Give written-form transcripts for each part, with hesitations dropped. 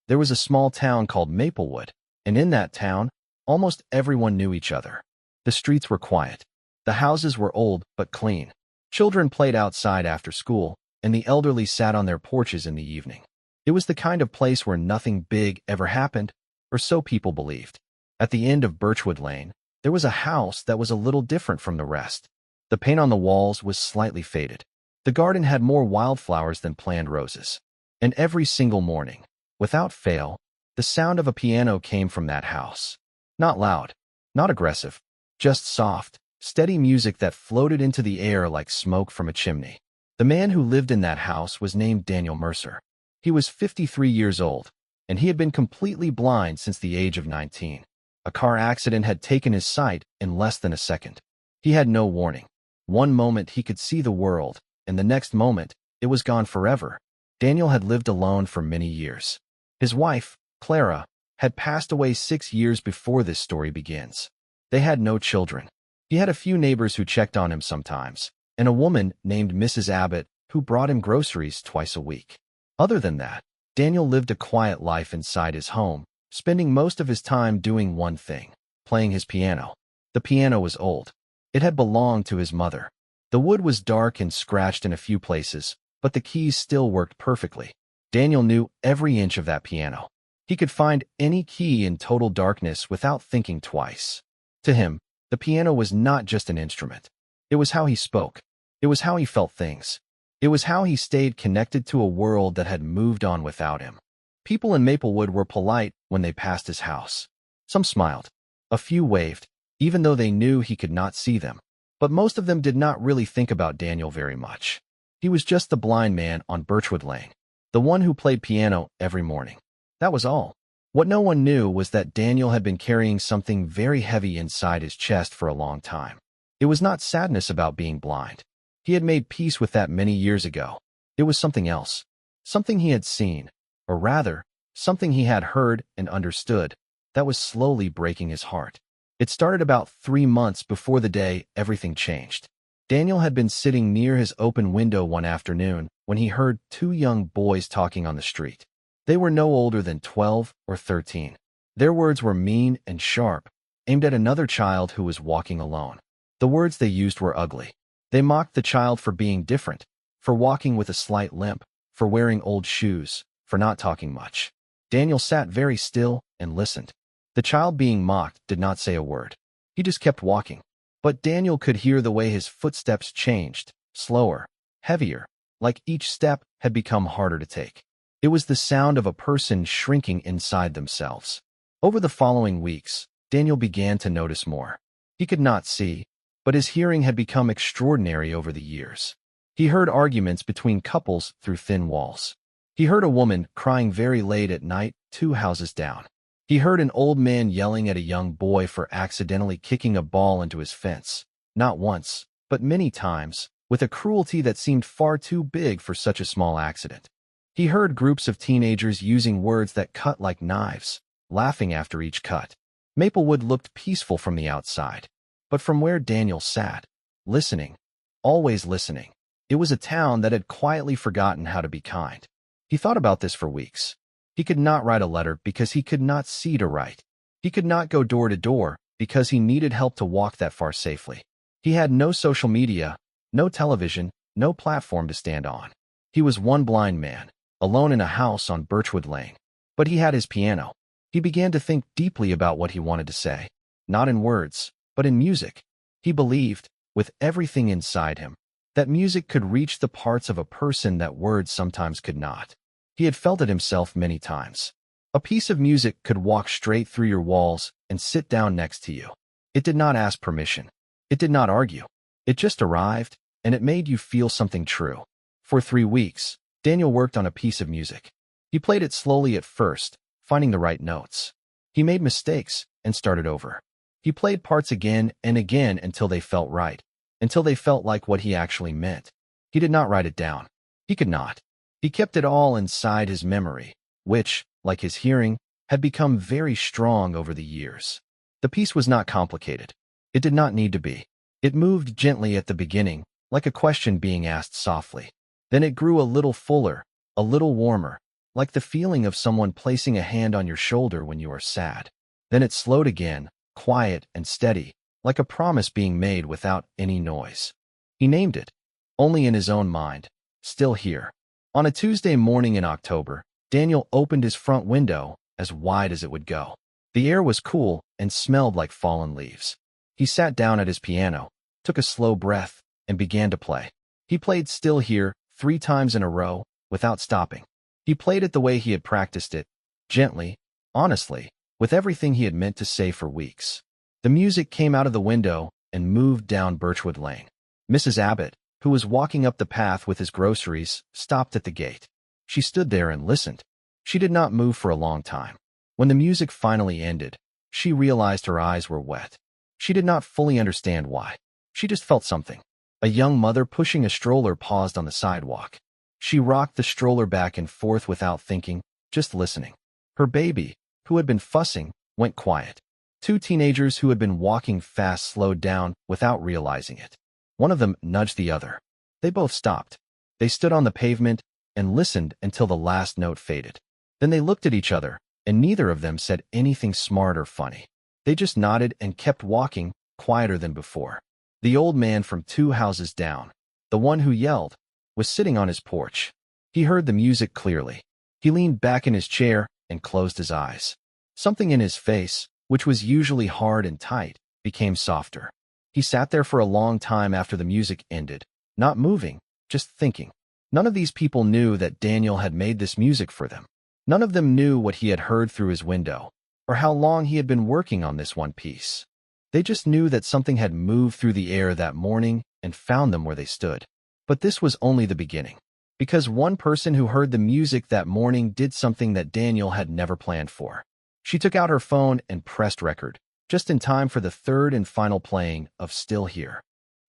There was a small town called Maplewood, and in that town, almost everyone knew each other. The streets were quiet. The houses were old but clean. Children played outside after school, and the elderly sat on their porches in the evening. It was the kind of place where nothing big ever happened, or so people believed. At the end of Birchwood Lane, there was a house that was a little different from the rest. The paint on the walls was slightly faded. The garden had more wildflowers than planned roses. And every single morning, without fail, the sound of a piano came from that house. Not loud, not aggressive, just soft, steady music that floated into the air like smoke from a chimney. The man who lived in that house was named Daniel Mercer. He was 53 years old, and he had been completely blind since the age of 19. A car accident had taken his sight in less than a second. He had no warning. One moment he could see the world, and the next moment, it was gone forever. Daniel had lived alone for many years. His wife, Clara, had passed away 6 years before this story begins. They had no children. He had a few neighbors who checked on him sometimes, and a woman named Mrs. Abbott who brought him groceries twice a week. Other than that, Daniel lived a quiet life inside his home, spending most of his time doing one thing, playing his piano. The piano was old. It had belonged to his mother. The wood was dark and scratched in a few places, but the keys still worked perfectly. Daniel knew every inch of that piano. He could find any key in total darkness without thinking twice. To him, the piano was not just an instrument. It was how he spoke. It was how he felt things. It was how he stayed connected to a world that had moved on without him. People in Maplewood were polite when they passed his house. Some smiled. A few waved, even though they knew he could not see them. But most of them did not really think about Daniel very much. He was just the blind man on Birchwood Lane, the one who played piano every morning. That was all. What no one knew was that Daniel had been carrying something very heavy inside his chest for a long time. It was not sadness about being blind. He had made peace with that many years ago. It was something else. Something he had seen, or rather, something he had heard and understood, that was slowly breaking his heart. It started about 3 months before the day everything changed. Daniel had been sitting near his open window one afternoon when he heard 2 young boys talking on the street. They were no older than 12 or 13. Their words were mean and sharp, aimed at another child who was walking alone. The words they used were ugly. They mocked the child for being different, for walking with a slight limp, for wearing old shoes, for not talking much. Daniel sat very still and listened. The child being mocked did not say a word. He just kept walking. But Daniel could hear the way his footsteps changed, slower, heavier, like each step had become harder to take. It was the sound of a person shrinking inside themselves. Over the following weeks, Daniel began to notice more. He could not see, but his hearing had become extraordinary over the years. He heard arguments between couples through thin walls. He heard a woman crying very late at night 2 houses down. He heard an old man yelling at a young boy for accidentally kicking a ball into his fence, not once, but many times, with a cruelty that seemed far too big for such a small accident. He heard groups of teenagers using words that cut like knives, laughing after each cut. Maplewood looked peaceful from the outside, but from where Daniel sat, listening, always listening, it was a town that had quietly forgotten how to be kind. He thought about this for weeks. He could not write a letter because he could not see to write. He could not go door to door because he needed help to walk that far safely. He had no social media, no television, no platform to stand on. He was one blind man, alone in a house on Birchwood Lane. But he had his piano. He began to think deeply about what he wanted to say, not in words, but in music. He believed, with everything inside him, that music could reach the parts of a person that words sometimes could not. He had felt it himself many times. A piece of music could walk straight through your walls and sit down next to you. It did not ask permission. It did not argue. It just arrived, and it made you feel something true. For 3 weeks, Daniel worked on a piece of music. He played it slowly at first, finding the right notes. He made mistakes and started over. He played parts again and again until they felt right, until they felt like what he actually meant. He did not write it down. He could not. He kept it all inside his memory, which, like his hearing, had become very strong over the years. The piece was not complicated. It did not need to be. It moved gently at the beginning, like a question being asked softly. Then it grew a little fuller, a little warmer, like the feeling of someone placing a hand on your shoulder when you are sad. Then it slowed again, quiet and steady, like a promise being made without any noise. He named it, only in his own mind, Still Here. On a Tuesday morning in October, Daniel opened his front window as wide as it would go. The air was cool and smelled like fallen leaves. He sat down at his piano, took a slow breath, and began to play. He played Still Here 3 times in a row, without stopping. He played it the way he had practiced it, gently, honestly, with everything he had meant to say for weeks. The music came out of the window and moved down Birchwood Lane. Mrs. Abbott, who was walking up the path with his groceries, stopped at the gate. She stood there and listened. She did not move for a long time. When the music finally ended, she realized her eyes were wet. She did not fully understand why. She just felt something. A young mother pushing a stroller paused on the sidewalk. She rocked the stroller back and forth without thinking, just listening. Her baby, who had been fussing, went quiet. 2 teenagers who had been walking fast slowed down without realizing it. One of them nudged the other. They both stopped. They stood on the pavement and listened until the last note faded. Then they looked at each other, and neither of them said anything smart or funny. They just nodded and kept walking, quieter than before. The old man from 2 houses down, the one who yelled, was sitting on his porch. He heard the music clearly. He leaned back in his chair and closed his eyes. Something in his face, which was usually hard and tight, became softer. He sat there for a long time after the music ended, not moving, just thinking. None of these people knew that Daniel had made this music for them. None of them knew what he had heard through his window, or how long he had been working on this one piece. They just knew that something had moved through the air that morning and found them where they stood. But this was only the beginning, because one person who heard the music that morning did something that Daniel had never planned for. She took out her phone and pressed record, just in time for the 3rd and final playing of Still Here.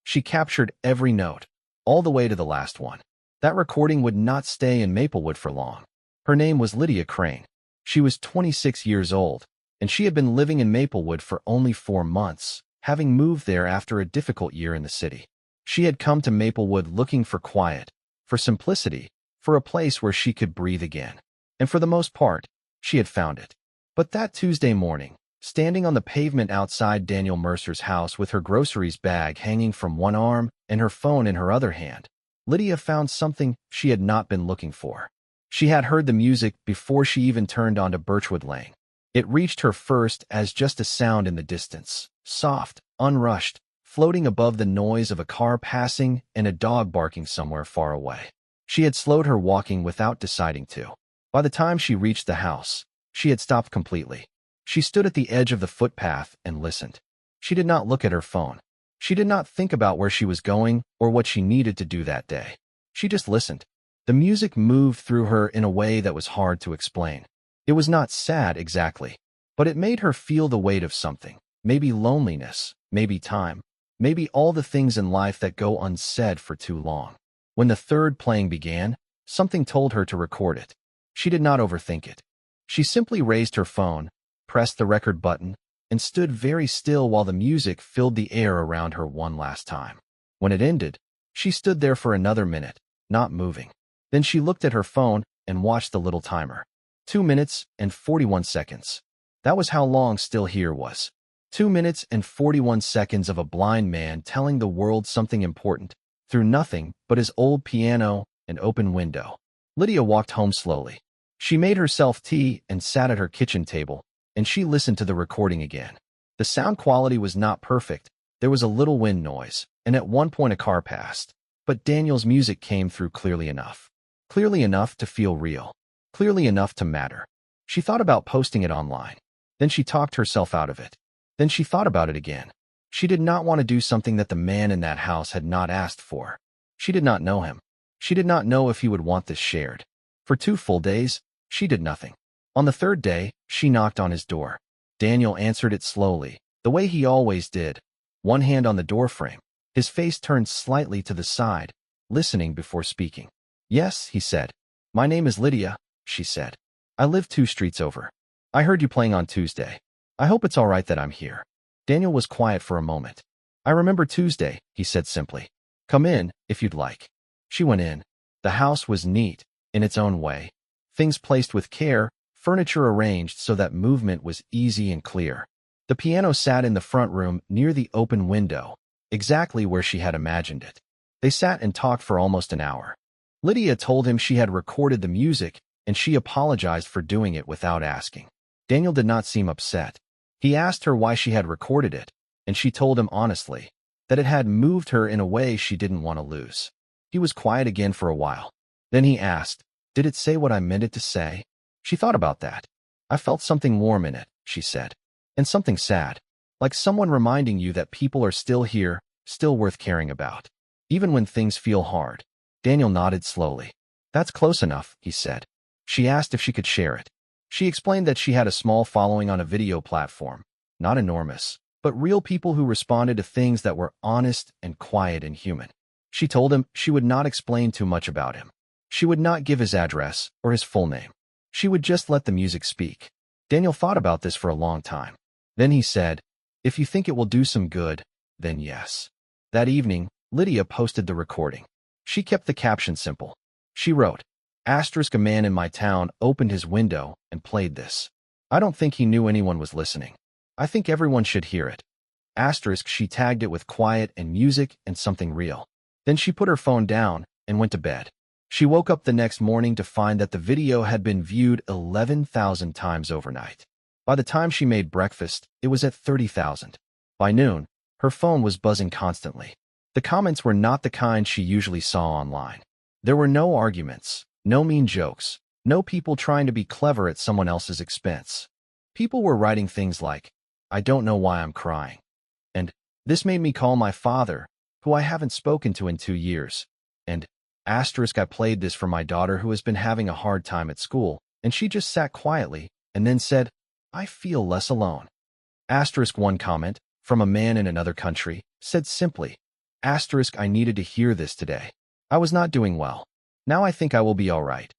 She captured every note, all the way to the last one. That recording would not stay in Maplewood for long. Her name was Lydia Crane. She was 26 years old, and she had been living in Maplewood for only 4 months, having moved there after a difficult year in the city. She had come to Maplewood looking for quiet, for simplicity, for a place where she could breathe again. And for the most part, she had found it. But that Tuesday morning, standing on the pavement outside Daniel Mercer's house with her groceries bag hanging from one arm and her phone in her other hand, Lydia found something she had not been looking for. She had heard the music before she even turned onto Birchwood Lane. It reached her first as just a sound in the distance, soft, unrushed, floating above the noise of a car passing and a dog barking somewhere far away. She had slowed her walking without deciding to. By the time she reached the house, she had stopped completely. She stood at the edge of the footpath and listened. She did not look at her phone. She did not think about where she was going or what she needed to do that day. She just listened. The music moved through her in a way that was hard to explain. It was not sad exactly, but it made her feel the weight of something. Maybe loneliness, maybe time, maybe all the things in life that go unsaid for too long. When the 3rd playing began, something told her to record it. She did not overthink it. She simply raised her phone, pressed the record button, and stood very still while the music filled the air around her one last time. When it ended, she stood there for another minute, not moving. Then she looked at her phone and watched the little timer. 2 minutes and 41 seconds. That was how long Still Here was. 2 minutes and 41 seconds of a blind man telling the world something important through nothing but his old piano and open window. Lydia walked home slowly. She made herself tea and sat at her kitchen table, and she listened to the recording again. The sound quality was not perfect. There was a little wind noise, and at one point a car passed. But Daniel's music came through clearly enough. Clearly enough to feel real. Clearly enough to matter. She thought about posting it online. Then she talked herself out of it. Then she thought about it again. She did not want to do something that the man in that house had not asked for. She did not know him. She did not know if he would want this shared. For 2 full days, she did nothing. On the 3rd day, she knocked on his door. Daniel answered it slowly, the way he always did, one hand on the doorframe, his face turned slightly to the side, listening before speaking. "Yes," he said. "My name is Lydia," she said. "I live 2 streets over. I heard you playing on Tuesday. I hope it's all right that I'm here." Daniel was quiet for a moment. "I remember Tuesday," he said simply. "Come in, if you'd like." She went in. The house was neat, in its own way. things placed with care, furniture arranged so that movement was easy and clear. The piano sat in the front room near the open window, exactly where she had imagined it. They sat and talked for almost an hour. Lydia told him she had recorded the music, and she apologized for doing it without asking. Daniel did not seem upset. He asked her why she had recorded it, and she told him honestly that it had moved her in a way she didn't want to lose. He was quiet again for a while. Then he asked, "Did it say what I meant it to say?" She thought about that. "I felt something warm in it," she said, "and something sad, like someone reminding you that people are still here, still worth caring about, even when things feel hard." Daniel nodded slowly. "That's close enough," he said. She asked if she could share it. She explained that she had a small following on a video platform, not enormous, but real people who responded to things that were honest and quiet and human. She told him she would not explain too much about him. She would not give his address or his full name. She would just let the music speak. Daniel thought about this for a long time. Then he said, "If you think it will do some good, then yes." That evening, Lydia posted the recording. She kept the caption simple. She wrote, "A man in my town opened his window and played this. I don't think he knew anyone was listening. I think everyone should hear it." She tagged it with quiet and music and something real. Then she put her phone down and went to bed. She woke up the next morning to find that the video had been viewed 11,000 times overnight. By the time she made breakfast, it was at 30,000. By noon, her phone was buzzing constantly. The comments were not the kind she usually saw online. There were no arguments, no mean jokes, no people trying to be clever at someone else's expense. People were writing things like, "I don't know why I'm crying," and "This made me call my father, who I haven't spoken to in 2 years," and "I played this for my daughter who has been having a hard time at school, and she just sat quietly and then said, 'I feel less alone.'" One comment, from a man in another country, said simply, "I needed to hear this today. I was not doing well. Now I think I will be all right."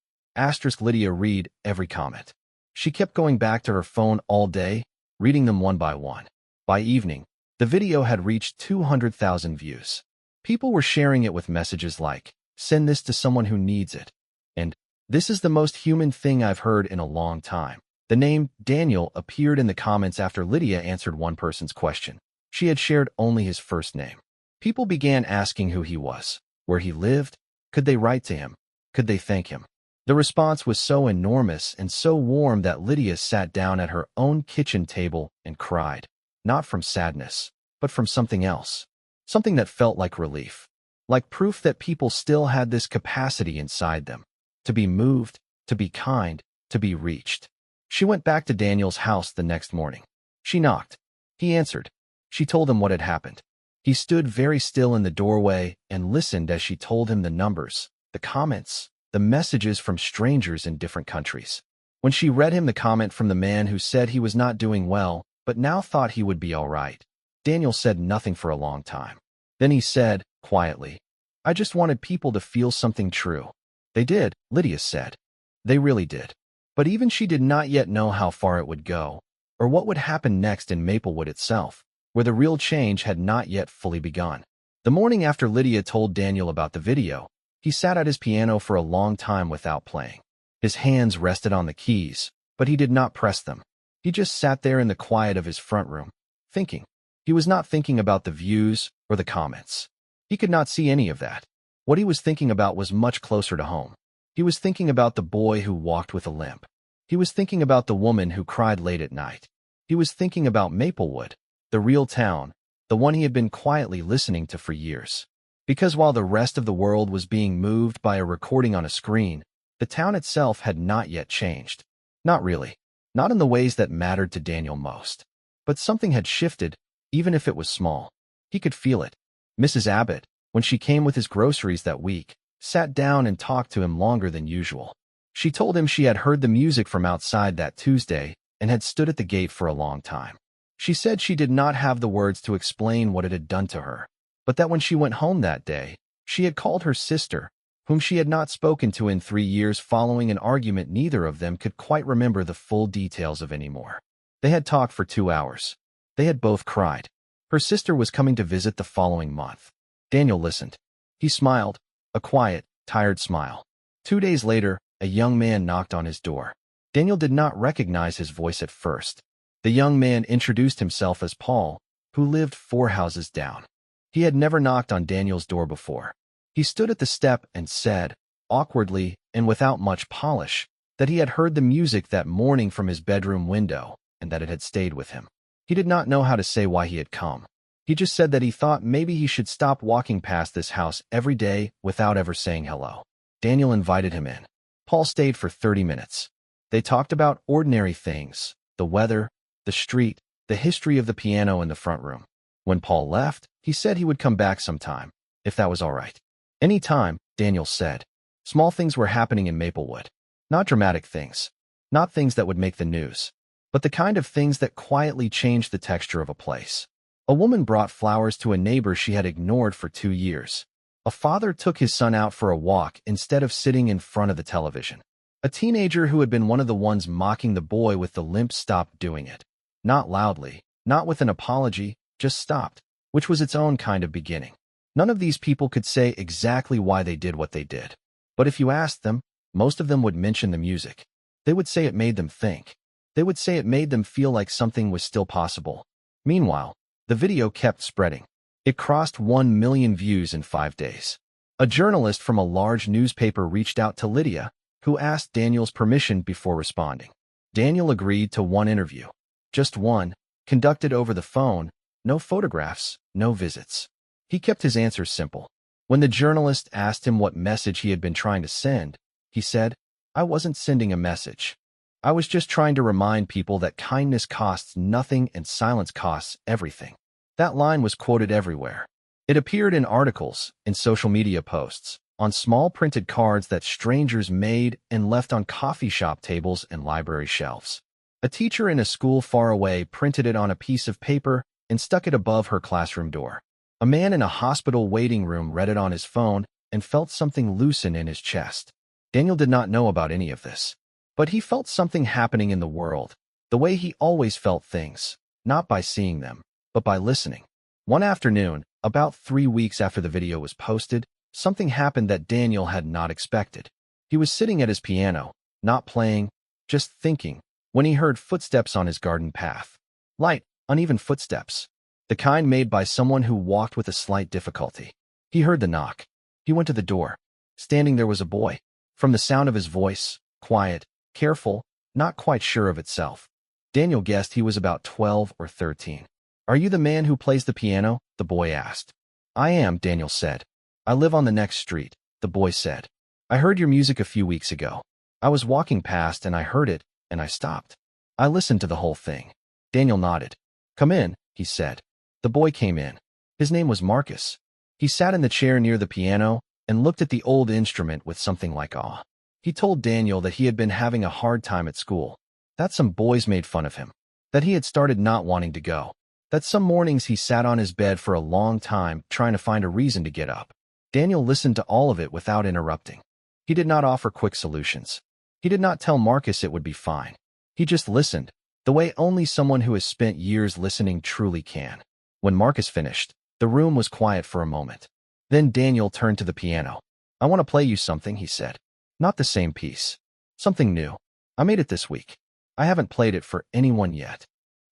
Lydia read every comment. She kept going back to her phone all day, reading them one by one. By evening, the video had reached 200,000 views. People were sharing it with messages like, "Send this to someone who needs it," and "This is the most human thing I've heard in a long time." The name Daniel appeared in the comments after Lydia answered one person's question. She had shared only his first name. People began asking who he was, where he lived, could they write to him, could they thank him. The response was so enormous and so warm that Lydia sat down at her own kitchen table and cried, not from sadness, but from something else, something that felt like relief, like proof that people still had this capacity inside them, to be moved, to be kind, to be reached. She went back to Daniel's house the next morning. She knocked. He answered. She told him what had happened. He stood very still in the doorway and listened as she told him the numbers, the comments, the messages from strangers in different countries. When she read him the comment from the man who said he was not doing well, but now thought he would be all right, Daniel said nothing for a long time. Then he said, quietly, "I just wanted people to feel something true." They did, Lydia said. They really did. But even she did not yet know how far it would go, or what would happen next in Maplewood itself, where the real change had not yet fully begun. The morning after Lydia told Daniel about the video, he sat at his piano for a long time without playing. His hands rested on the keys, but he did not press them. He just sat there in the quiet of his front room, thinking. He was not thinking about the views or the comments. He could not see any of that. What he was thinking about was much closer to home. He was thinking about the boy who walked with a limp. He was thinking about the woman who cried late at night. He was thinking about Maplewood, the real town, the one he had been quietly listening to for years. Because while the rest of the world was being moved by a recording on a screen, the town itself had not yet changed. Not really. Not in the ways that mattered to Daniel most. But something had shifted, even if it was small. He could feel it. Mrs. Abbott, when she came with his groceries that week, sat down and talked to him longer than usual. She told him she had heard the music from outside that Tuesday and had stood at the gate for a long time. She said she did not have the words to explain what it had done to her, but that when she went home that day, she had called her sister, whom she had not spoken to in 3 years following an argument neither of them could quite remember the full details of anymore. They had talked for 2 hours. They had both cried. Her sister was coming to visit the following month. Daniel listened. He smiled, a quiet, tired smile. 2 days later, a young man knocked on his door. Daniel did not recognize his voice at first. The young man introduced himself as Paul, who lived 4 houses down. He had never knocked on Daniel's door before. He stood at the step and said, awkwardly and without much polish, that he had heard the music that morning from his bedroom window and that it had stayed with him. He did not know how to say why he had come. He just said that he thought maybe he should stop walking past this house every day without ever saying hello. Daniel invited him in. Paul stayed for 30 minutes. They talked about ordinary things, the weather, the street, the history of the piano in the front room. When Paul left, he said he would come back sometime, if that was all right. Any time, Daniel said. Small things were happening in Maplewood. Not dramatic things. Not things that would make the news. But the kind of things that quietly changed the texture of a place. A woman brought flowers to a neighbor she had ignored for 2 years. A father took his son out for a walk instead of sitting in front of the television. A teenager who had been one of the ones mocking the boy with the limp stopped doing it. Not loudly, not with an apology, just stopped, which was its own kind of beginning. None of these people could say exactly why they did what they did. But if you asked them, most of them would mention the music. They would say it made them think. They would say it made them feel like something was still possible. Meanwhile, the video kept spreading. It crossed 1 million views in 5 days. A journalist from a large newspaper reached out to Lydia, who asked Daniel's permission before responding. Daniel agreed to one interview. Just one, conducted over the phone, no photographs, no visits. He kept his answers simple. When the journalist asked him what message he had been trying to send, he said, "I wasn't sending a message. I was just trying to remind people that kindness costs nothing and silence costs everything." That line was quoted everywhere. It appeared in articles, in social media posts, on small printed cards that strangers made and left on coffee shop tables and library shelves. A teacher in a school far away printed it on a piece of paper and stuck it above her classroom door. A man in a hospital waiting room read it on his phone and felt something loosen in his chest. Daniel did not know about any of this, but he felt something happening in the world, the way he always felt things, not by seeing them, but by listening. One afternoon, about 3 weeks after the video was posted, something happened that Daniel had not expected. He was sitting at his piano, not playing, just thinking, when he heard footsteps on his garden path. Light, uneven footsteps. The kind made by someone who walked with a slight difficulty. He heard the knock. He went to the door. Standing there was a boy. From the sound of his voice, quiet, careful, not quite sure of itself, Daniel guessed he was about 12 or 13. "Are you the man who plays the piano?" the boy asked. "I am," Daniel said. "I live on the next street," the boy said. "I heard your music a few weeks ago. I was walking past and I heard it, and I stopped. I listened to the whole thing." Daniel nodded. "Come in," he said. The boy came in. His name was Marcus. He sat in the chair near the piano and looked at the old instrument with something like awe. He told Daniel that he had been having a hard time at school, that some boys made fun of him, that he had started not wanting to go, that some mornings he sat on his bed for a long time trying to find a reason to get up. Daniel listened to all of it without interrupting. He did not offer quick solutions. He did not tell Marcus it would be fine. He just listened, the way only someone who has spent years listening truly can. When Marcus finished, the room was quiet for a moment. Then Daniel turned to the piano. "I want to play you something," he said. "Not the same piece. Something new. I made it this week. I haven't played it for anyone yet."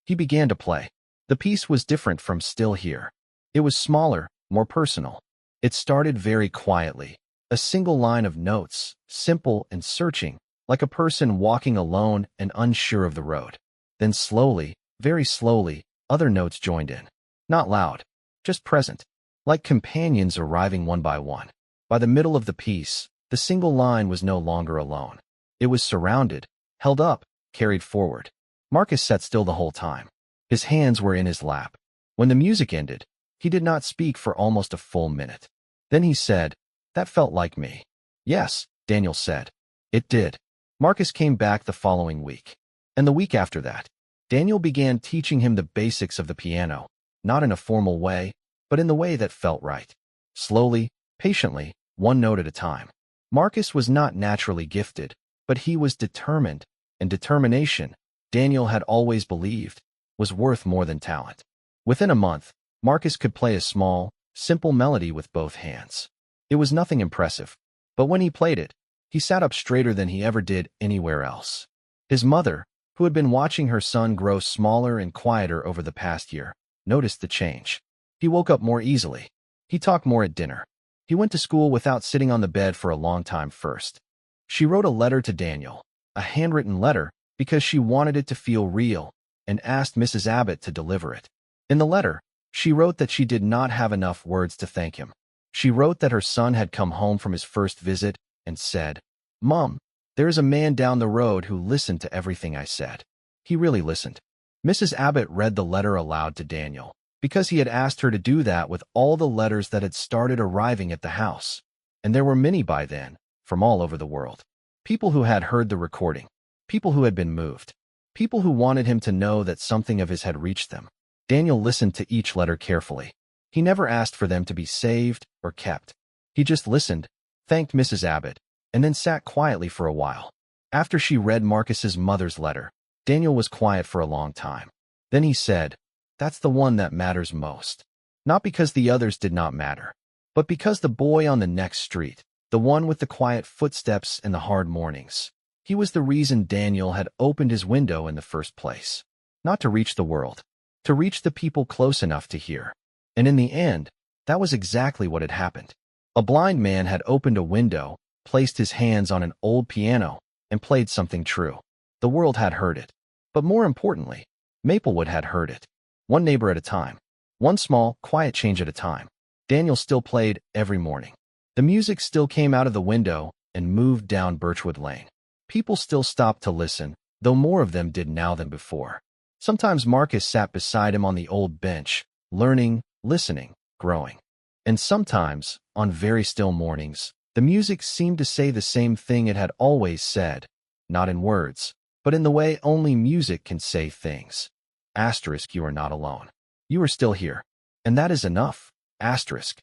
He began to play. The piece was different from Still Here. It was smaller, more personal. It started very quietly, a single line of notes, simple and searching, like a person walking alone and unsure of the road. Then slowly, very slowly, other notes joined in. Not loud, just present, like companions arriving one by one. By the middle of the piece, the single line was no longer alone. It was surrounded, held up, carried forward. Marcus sat still the whole time. His hands were in his lap. When the music ended, he did not speak for almost a full minute. Then he said, "That felt like me." "Yes," Daniel said. "It did." Marcus came back the following week. And the week after that, Daniel began teaching him the basics of the piano, not in a formal way, but in the way that felt right. Slowly, patiently, one note at a time. Marcus was not naturally gifted, but he was determined, and determination, Daniel had always believed, was worth more than talent. Within a month, Marcus could play a small, simple melody with both hands. It was nothing impressive, but when he played it, He sat up straighter than he ever did anywhere else. His mother, who had been watching her son grow smaller and quieter over the past year, noticed the change. He woke up more easily. He talked more at dinner. He went to school without sitting on the bed for a long time first. She wrote a letter to Daniel, a handwritten letter, because she wanted it to feel real, and asked Mrs. Abbott to deliver it. In the letter, she wrote that she did not have enough words to thank him. She wrote that her son had come home from his first visit and said, "Mom, there is a man down the road who listened to everything I said. He really listened." Mrs. Abbott read the letter aloud to Daniel, because he had asked her to do that with all the letters that had started arriving at the house. And there were many by then, from all over the world. People who had heard the recording, people who had been moved, people who wanted him to know that something of his had reached them. Daniel listened to each letter carefully. He never asked for them to be saved or kept. He just listened, thanked Mrs. Abbott, and then sat quietly for a while. After she read Marcus's mother's letter, Daniel was quiet for a long time. Then he said, "That's the one that matters most." Not because the others did not matter, but because the boy on the next street, the one with the quiet footsteps and the hard mornings, he was the reason Daniel had opened his window in the first place. Not to reach the world, to reach the people close enough to hear. And in the end, that was exactly what had happened. A blind man had opened a window, placed his hands on an old piano, and played something true. The world had heard it. But more importantly, Maplewood had heard it. One neighbor at a time. One small, quiet change at a time. Daniel still played every morning. The music still came out of the window and moved down Birchwood Lane. People still stopped to listen, though more of them did now than before. Sometimes Marcus sat beside him on the old bench, learning, listening, growing. And sometimes, on very still mornings, the music seemed to say the same thing it had always said, not in words, but in the way only music can say things. Asterisk, you are not alone. You are still here. And that is enough. Asterisk.